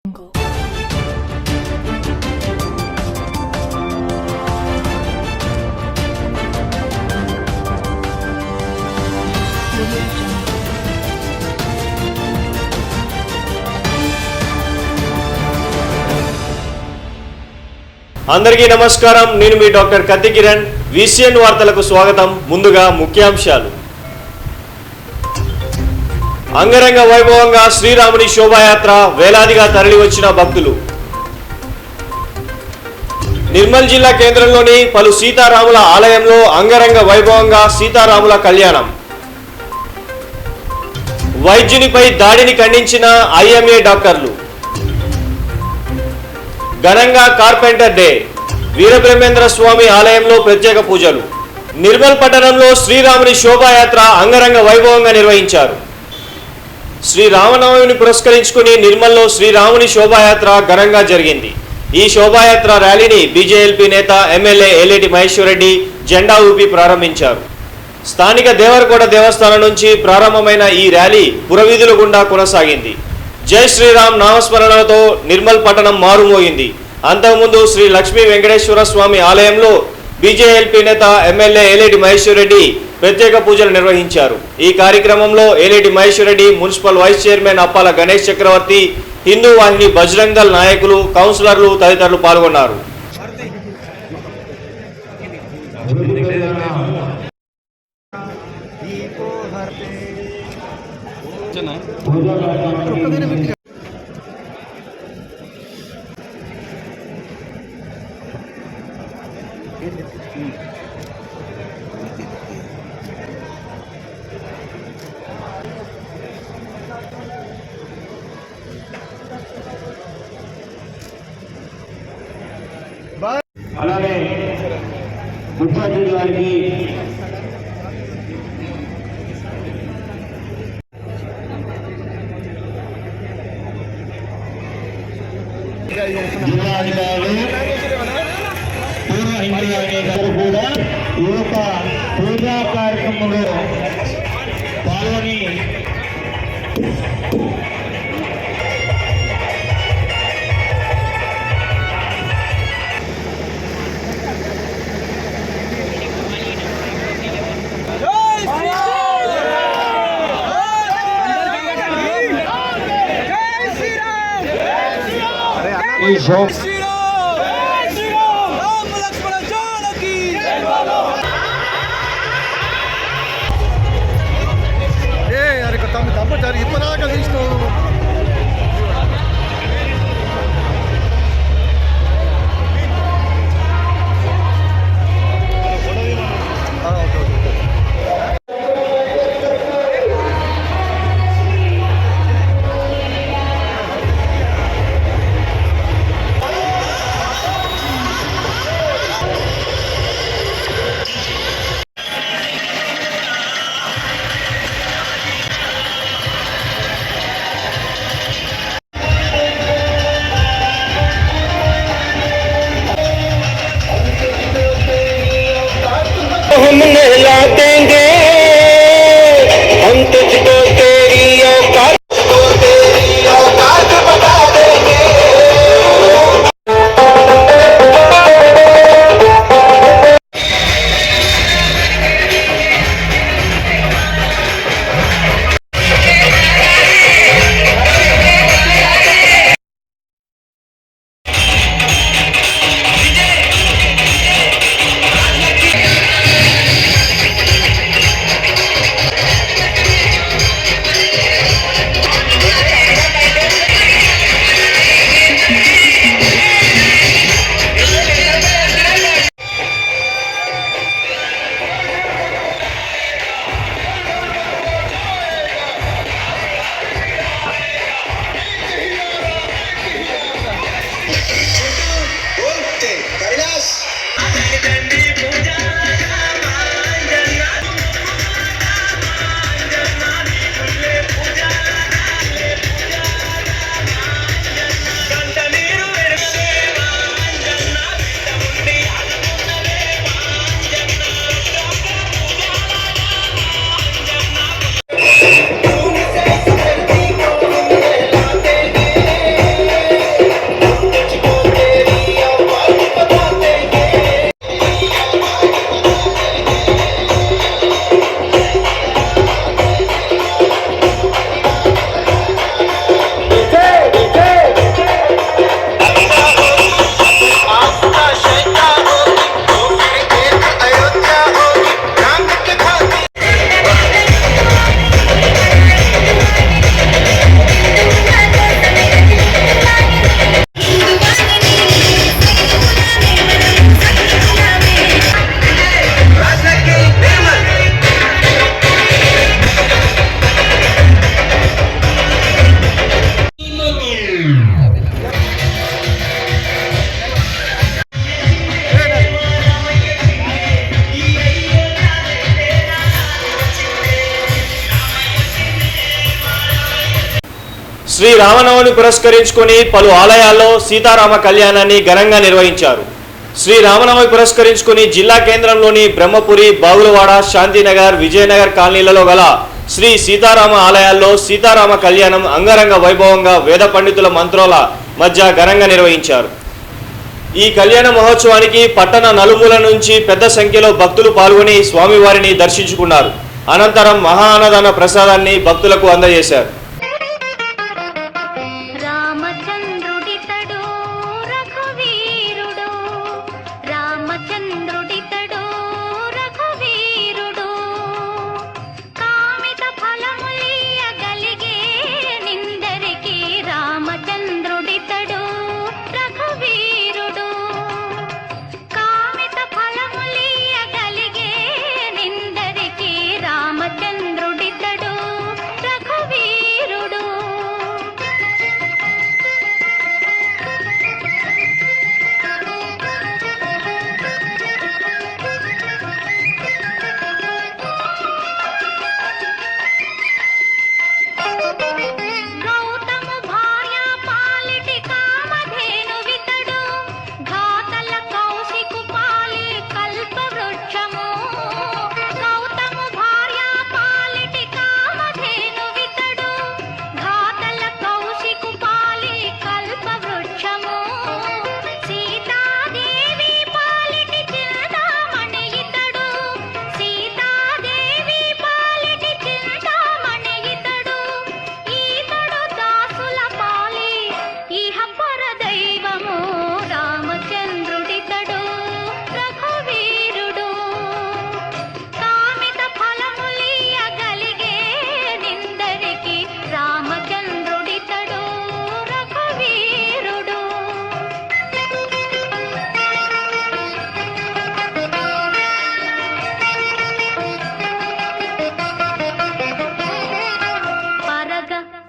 అందరికీ నమస్కారం. నేను మీ డాక్టర్ కత్తి కిరణ్. విసిఎన్ వార్తలకు స్వాగతం. ముందుగా ముఖ్యాంశాలు. అంగరంగ వైభవంగా శ్రీరాముని శోభాయాత్ర, వేలాదిగా తరలివచ్చిన భక్తులు. నిర్మల్ జిల్లా కేంద్రంలోని పలు సీతారాముల ఆలయంలో అంగరంగ వైభవంగా సీతారాముల కళ్యాణం. వైద్యునిపై దాడిని ఖండించిన ఐఎంఏ డాక్టర్లు. ఘనంగా కార్పెంటర్ డే, వీరబ్రహ్మేంద్ర స్వామి ఆలయంలో ప్రత్యేక పూజలు. నిర్మల్ పట్టణంలో శ్రీరాముని శోభాయాత్ర అంగరంగ వైభవంగా నిర్వహించారు. శ్రీరామనవమిని పురస్కరించుకుని నిర్మల్లో శ్రీరాముని శోభాయాత్ర ఘనంగా జరిగింది. ఈ శోభాయాత్ర ర్యాలీని బీజేఎల్పీ నేత ఎమ్మెల్యే ఏలేటి మహేశ్వర్ రెడ్డి జెండా ఊపి ప్రారంభించారు. స్థానిక దేవరకోట దేవస్థానం నుంచి ప్రారంభమైన ఈ ర్యాలీ పురవీధుల గుండా కొనసాగింది. జై శ్రీరామ్ నామస్మరణలతో నిర్మల్ పట్టణం మారుమోగింది. అంతకుముందు శ్రీ లక్ష్మీ వెంకటేశ్వర స్వామి ఆలయంలో బీజేఎల్పీ నేత ఎమ్మెల్యే ఏలేటి మహేశ్వర్ రెడ్డి ప్రత్యేక పూజలు నిర్వహించారు. ఈ కార్యక్రమంలో Eleti Maheshwar Reddy, municipal vice chairman Appala Ganesh Chakravarthi, Hindu Vahini Bajrang Dal నాయకులు, కౌన్సిలర్లు తదితరులు పాల్గొన్నారు. అలాగే ముఖ్యమంత్రి గారికి జిల్లాధికారులు, పూర్వ హిందూ అనేకలు కూడా ఈ యొక్క పూజా కార్యక్రమంలో పాల్గొని ఈ షో ఇప్పటిదాకా తీసుకో. శ్రీ రామనవమిని పురస్కరించుకొని పలు ఆలయాల్లో సీతారామ కళ్యాణాన్ని ఘనంగా నిర్వహించారు. శ్రీ రామనవమి పురస్కరించుకొని జిల్లా కేంద్రంలోని బ్రహ్మపురి, బాగులవాడ, శాంతినగర్, విజయనగర్ కాలనీలలో గల శ్రీ సీతారామ ఆలయాల్లో సీతారామ కళ్యాణం అంగరంగ వైభవంగా వేద పండితుల మంత్రాల మధ్య ఘనంగా నిర్వహించారు. ఈ కళ్యాణ మహోత్సవానికి పట్టణ నలుమూల నుంచి పెద్ద సంఖ్యలో భక్తులు పాల్గొని స్వామివారిని దర్శించుకున్నారు. అనంతరం మహా అన్నదాన ప్రసాదాన్ని భక్తులకు అందజేశారు.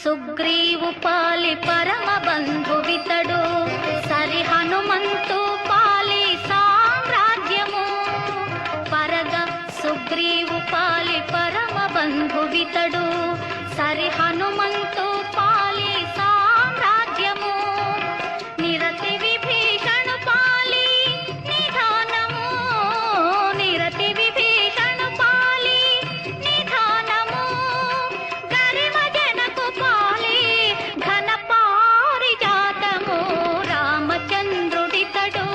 సుగ్రీవు పాలి పరమ బంధువితడు, సరి హనుమంతు పాలి సామ్రాజ్యము. పరగ సుగ్రీవు పాలి పరమ బంధువితడు, సరి హనుమంతు పాలి సామ్రాజ్యము. నిరతి విభీషణు పాలి నిధానము, నిరతి విభీషణు పాలి నిధానము. గరిమ జనకు పాలి ఘన పారిజాతము, రామచంద్రుడితడు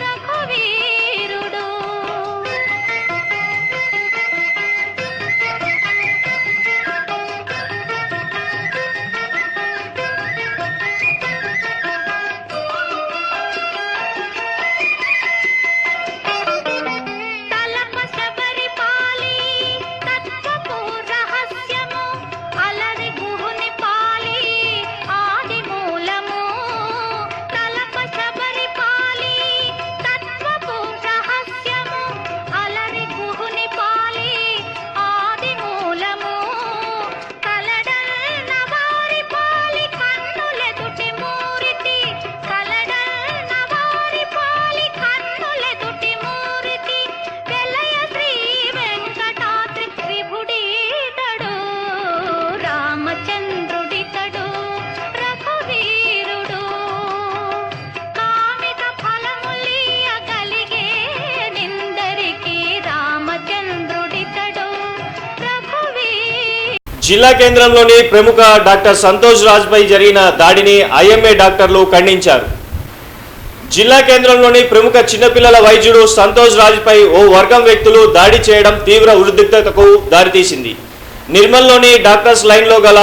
రఘువీరుడు. జిల్లా కేంద్రంలోని ప్రముఖ డాక్టర్ సంతోష్ రాజ్ పై జరిగిన దాడిని ఐఎంఏ డాక్టర్లు ఖండించారు. జిల్లా కేంద్రంలోని ప్రముఖ చిన్నపిల్లల వైద్యుడు సంతోష్ రాజ్ పై ఓ వర్గం వ్యక్తులు దాడి చేయడం తీవ్ర ఉద్రిక్తతకు దారితీసింది. నిర్మల్లోని డాక్టర్స్ లైన్లో గల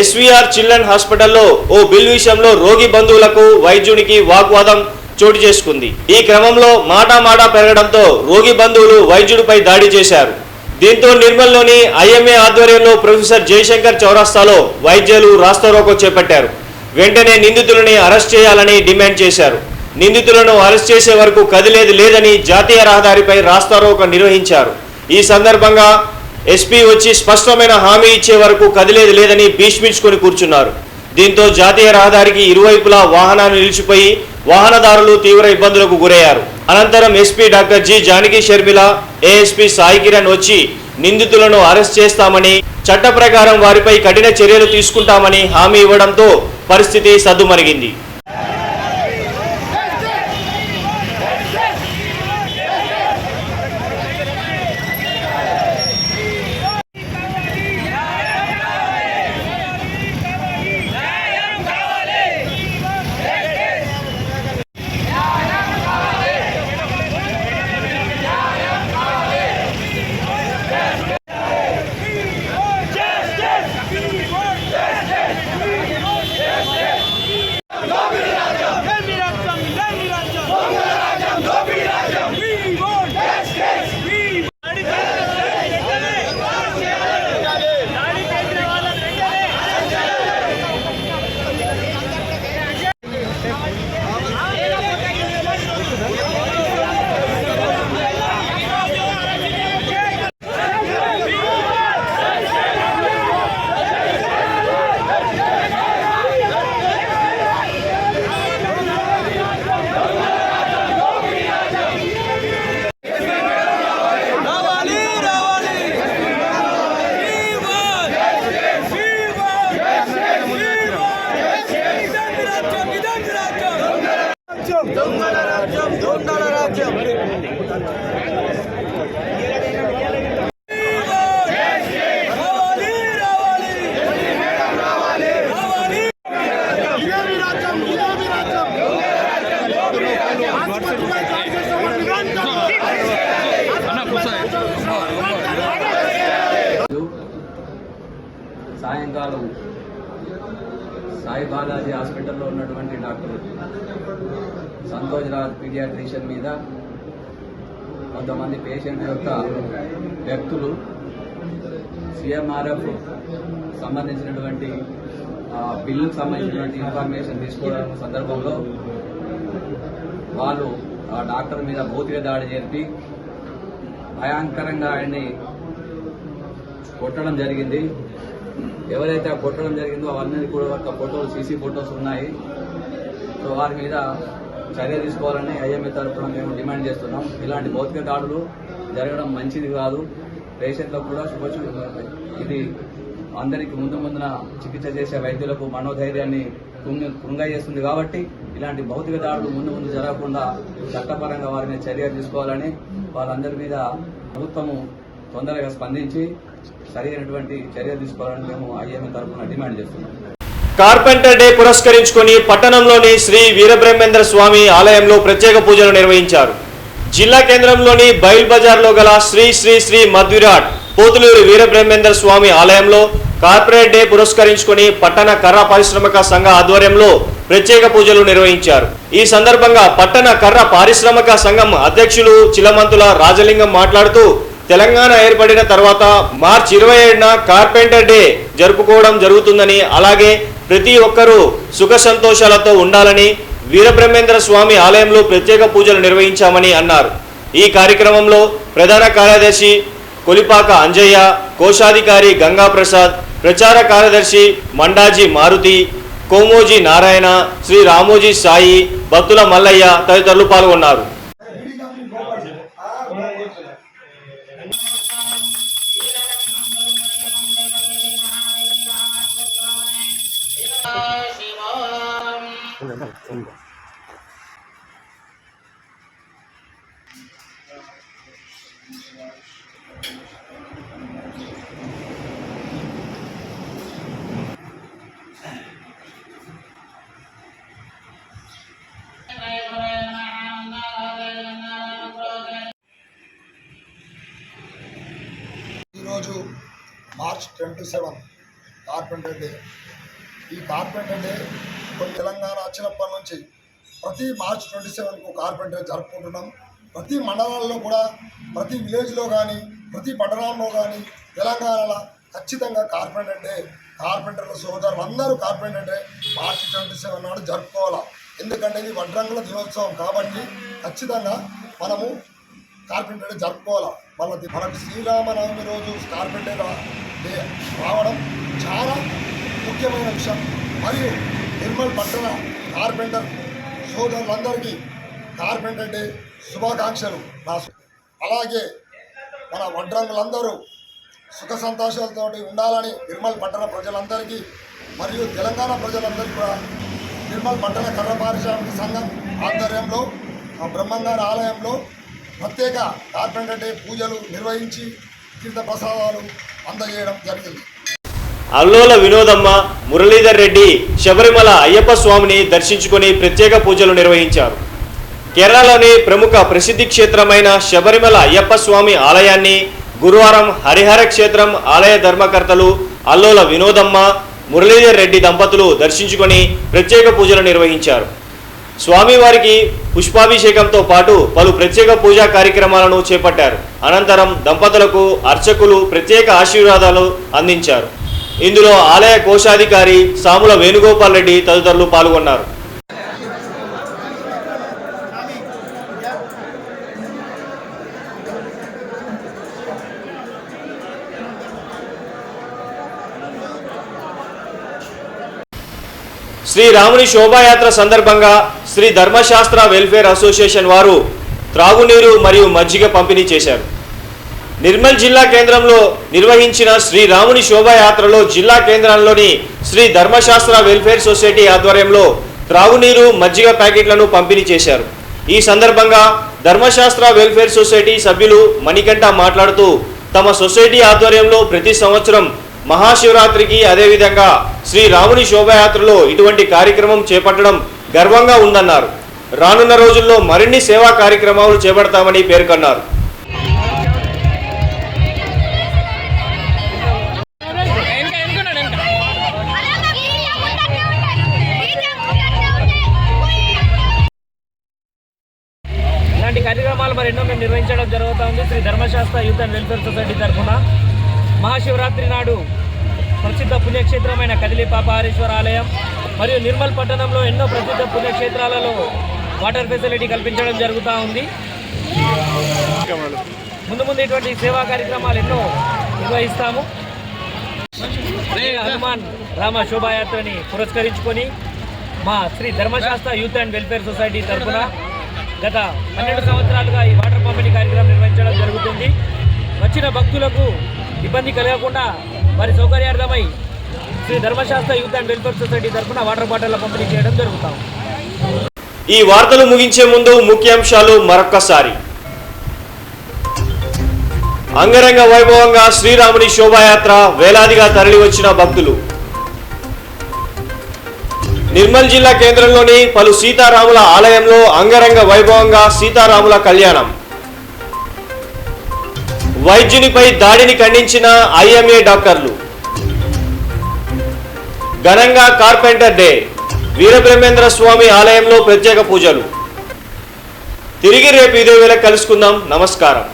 ఎస్వీఆర్ చిల్డ్రన్ హాస్పిటల్లో ఓ బిల్ విషయంలో రోగి బంధువులకు వైద్యునికి వాగ్వాదం చోటు చేసుకుంది. ఈ క్రమంలో మాటా పెరగడంతో రోగి బంధువులు వైద్యుడిపై దాడి చేశారు. దీంతో నిర్మల్లోని ఐఎంఏ ఆధ్వర్యంలో ప్రొఫెసర్ జయశంకర్ చౌరస్తాలో వైద్యులు రాస్తారోకో చేపట్టారు. వెంటనే నిందితులని అరెస్ట్ చేయాలని డిమాండ్ చేశారు. నిందితులను అరెస్ట్ చేసే వరకు కదిలేది లేదని జాతీయ రహదారిపై రాస్తారోకో నిర్వహించారు. ఈ సందర్భంగా ఎస్పీ వచ్చి స్పష్టమైన హామీ ఇచ్చే వరకు కదిలేది లేదని భీష్మించుకొని కూర్చున్నారు. దీంతో జాతీయ రహదారికి ఇరువైపులా వాహనాలు నిలిచిపోయి వాహనదారులు తీవ్ర ఇబ్బందులకు గురయ్యారు. అనంతరం SP doctor G Janaki Sharmila, ASP Sai Kiran వచ్చి నిందితులను అరెస్ట్ చేస్తామని, చట్ట ప్రకారం వారిపై కఠిన చర్యలు తీసుకుంటామని హామీ ఇవ్వడంతో పరిస్థితి సద్దుమణిగింది. సాయంకాలం సాయి బాలాజీ హాస్పిటల్లో ఉన్నటువంటి డాక్టర్ సంతోష్ రాజ్ పీడియాట్రిషియన్ మీద కొంతమంది పేషెంట్ యొక్క వ్యక్తులు సిఎంఆర్ఎఫ్ సంబంధించినటువంటి బిల్లుకు సంబంధించినటువంటి ఇన్ఫర్మేషన్ తీసుకోవడం సందర్భంలో వాళ్ళు ఆ డాక్టర్ మీద భౌతిక దాడి జరిపి భయంకరంగా ఆయన్ని కొట్టడం జరిగింది. ఎవరైతే ఆ కొట్టడం జరిగిందో అవన్నీ కూడా ఒక ఫోటోలు సీసీ ఫోటోస్ ఉన్నాయి. సో వారి మీద చర్య తీసుకోవాలని ఐఎంఏ తరఫున మేము డిమాండ్ చేస్తున్నాం. ఇలాంటి భౌతిక దాడులు జరగడం మంచిది కాదు. పేషెంట్లకు కూడా ఇది అందరికీ ముందున చికిత్స చేసే వైద్యులకు మనోధైర్యాన్ని కృంగజేస్తుంది. కాబట్టి ఇలాంటి భౌతిక దాడులు ముందు జరగకుండా చట్టపరంగా వారి మీద చర్యలు తీసుకోవాలని వాళ్ళందరి మీద ప్రభుత్వము తొందరగా స్పందించి సరైనటువంటి చర్యలు తీసుకోవాలని మేము ఐఎంఏ తరఫున డిమాండ్ చేస్తున్నాం. కార్పెంటర్ డే పురస్కరించుకొని పట్టణంలోని శ్రీ వీరబ్రహ్మేంద్ర స్వామి ఆలయంలో ప్రత్యేక పూజలు నిర్వహించారు. జిల్లా కేంద్రంలోని బైల్ బజార్లో గల శ్రీ శ్రీ శ్రీ మధ్విరాట్ పోతులూరి వీరబ్రహ్మేంద్ర స్వామి ఆలయంలో కార్పొరేట్ డే పురస్కరించుకొని పట్టణ కర్ర పారిశ్రామిక సంఘ ఆధ్వర్యంలో ప్రత్యేక పూజలు నిర్వహించారు. ఈ సందర్భంగా పట్టణ కర్ర పారిశ్రామిక సంఘం అధ్యక్షులు చిలమంతుల రాజలింగం మాట్లాడుతూ తెలంగాణ ఏర్పడిన తర్వాత మార్చి 27న కార్పెంటర్ డే జరుపుకోవడం జరుగుతుందని, అలాగే ప్రతి ఒక్కరూ సుఖ సంతోషాలతో ఉండాలని వీరబ్రహ్మేంద్ర స్వామి ఆలయంలో ప్రత్యేక పూజలు నిర్వహించామని అన్నారు. ఈ కార్యక్రమంలో ప్రధాన కార్యదర్శి కొలిపాక అంజయ్య, కోశాధికారి గంగాప్రసాద్, ప్రచార కార్యదర్శి మండాజీ మారుతి, కోమోజీ నారాయణ, శ్రీ రామోజీ సాయి, భక్తుల మల్లయ్య తదితరులు పాల్గొన్నారు. ఈరోజు మార్చ్ 27 కార్పెంటర్ డే. ఈ కార్పెంటర్ డే కొన్ని తెలంగాణ వచ్చినప్పటి నుంచి ప్రతి మార్చ్ 27కు కార్పెంటర్ జరుపుకుంటున్నాం. ప్రతి మండలాల్లో కూడా, ప్రతి విలేజ్లో కానీ, ప్రతి పట్టణంలో కానీ తెలంగాణలో ఖచ్చితంగా కార్పెంటర్ డే, కార్పెంటర్ల సోదరులు అందరూ కార్పెంటర్ డే మార్చి 27 నాడు జరుపుకోవాలి. ఎందుకంటే ఇది వడ్రంగుల దినోత్సవం కాబట్టి ఖచ్చితంగా మనము కార్పెంటర్ డే జరుపుకోవాలి. మనకు శ్రీరామనవమి రోజు కార్పెంటర్ డే రావడం చాలా ముఖ్యమైన విషయం. మరియు నిర్మల్ పట్టణ కార్పెంటర్ సోదరులందరికీ కార్పెంటర్ డే శుభాకాంక్షలు. అలాగే మన వడ్రంగులందరూ సుఖ సంతోషాలతో ఉండాలని నిర్మల్ పట్టణ ప్రజలందరికీ మరియు తెలంగాణ ప్రజలందరికీ కూడా నిర్మల్ పట్టణ కర్ర పారిశ్రామిక సంఘం ఆధ్వర్యంలో బ్రహ్మంగారి ఆలయంలో ప్రత్యేక కార్పెంటర్ డే పూజలు నిర్వహించి తీర్థ ప్రసాదాలు అందజేయడం జరిగింది. అల్లోల వినోదమ్మ, మురళీధర్ రెడ్డి శబరిమల అయ్యప్ప స్వామిని దర్శించుకొని ప్రత్యేక పూజలు నిర్వహించారు. కేరళలోని ప్రముఖ ప్రసిద్ధి క్షేత్రమైన శబరిమల అయ్యప్ప స్వామి ఆలయాన్ని గురువారం హరిహర క్షేత్రం ఆలయ ధర్మకర్తలు అల్లోల వినోదమ్మ, మురళీధర్ రెడ్డి దంపతులు దర్శించుకొని ప్రత్యేక పూజలు నిర్వహించారు. స్వామివారికి పుష్పాభిషేకంతో పాటు పలు ప్రత్యేక పూజా కార్యక్రమాలను చేపట్టారు. అనంతరం దంపతులకు అర్చకులు ప్రత్యేక ఆశీర్వాదాలు అందించారు. ఇందులో ఆలయ కోశాధికారి సాముల వేణుగోపాల్ రెడ్డి తదితరులు పాల్గొన్నారు. శ్రీ రాముని శోభాయాత్ర సందర్భంగా శ్రీ ధర్మశాస్త్ర వెల్ఫేర్ అసోసియేషన్ వారు త్రాగునీరు మరియు మజ్జిగ పంపిణీ చేశారు. నిర్మల్ జిల్లా కేంద్రంలో నిర్వహించిన శ్రీ రాముని శోభాయాత్రలో జిల్లా కేంద్రంలోని శ్రీ ధర్మశాస్త్ర వెల్ఫేర్ సొసైటీ ఆధ్వర్యంలో త్రాగునీరు మజ్జిగ ప్యాకెట్లను పంపిణీ చేశారు. ఈ సందర్భంగా ధర్మశాస్త్ర వెల్ఫేర్ సొసైటీ సభ్యులు మణికంఠ మాట్లాడుతూ తమ సొసైటీ ఆధ్వర్యంలో ప్రతి సంవత్సరం మహాశివరాత్రికి అదేవిధంగా శ్రీ రాముని శోభాయాత్రలో ఇటువంటి కార్యక్రమం చేపట్టడం గర్వంగా ఉందన్నారు. రానున్న రోజుల్లో మరిన్ని సేవా కార్యక్రమాలు చేపడతామని పేర్కొన్నారు. ఇలాంటి కార్యక్రమాలు మరి ఎన్నో మేము నిర్వహించడం జరుగుతూ ఉంది. శ్రీ ధర్మశాస్త్ర యూత్ అండ్ వెల్ఫేర్ సొసైటీ తరఫున మహాశివరాత్రి నాడు ప్రసిద్ధ పుణ్యక్షేత్రమైన కదిలి పాపహారేశ్వర ఆలయం మరియు నిర్మల్ పట్టణంలో ఎన్నో ప్రసిద్ధ పుణ్యక్షేత్రాలలో వాటర్ ఫెసిలిటీ కల్పించడం జరుగుతూ ఉంది. ముందు ముందు ఇటువంటి సేవా కార్యక్రమాలు ఎన్నో నిర్వహిస్తాము. హనుమాన్ రామ శోభాయాత్రని పురస్కరించుకొని మా శ్రీ ధర్మశాస్త్ర యూత్ అండ్ వెల్ఫేర్ సొసైటీ తరఫున గత 12 సంవత్సరాలుగా ఈ వాటర్ పంపిణీ కార్యక్రమం నిర్వహించడం జరుగుతుంది. వచ్చిన భక్తులకు ఇబ్బంది కలగకుండా వారి సౌకర్యార్థమై శ్రీ ధర్మశాస్త్ర యూత్ అండ్ వెల్ఫేర్ సొసైటీ తరఫున వాటర్ బాటిల్ పంపిణీ చేయడం జరుగుతాం. ఈ వార్తలు ముగించే ముందు ముఖ్యాంశాలు మరొక్కసారి. అంగరంగ వైభవంగా శ్రీరాముని శోభాయాత్ర, వేలాదిగా తరలివచ్చిన భక్తులు. నిర్మల్ జిల్లా కేంద్రంలోని పలు సీతారాముల ఆలయంలో అంగరంగ వైభవంగా సీతారాముల కళ్యాణం. వైద్యునిపై దాడిని ఖండించిన ఐఎంఏ డాక్టర్లు. ఘనంగా కార్పెంటర్ డే, వీరబ్రహ్మేంద్ర స్వామి ఆలయంలో ప్రత్యేక పూజలు. తిరిగి రేపు ఇదే వేళ కలుసుకుందాం. నమస్కారం.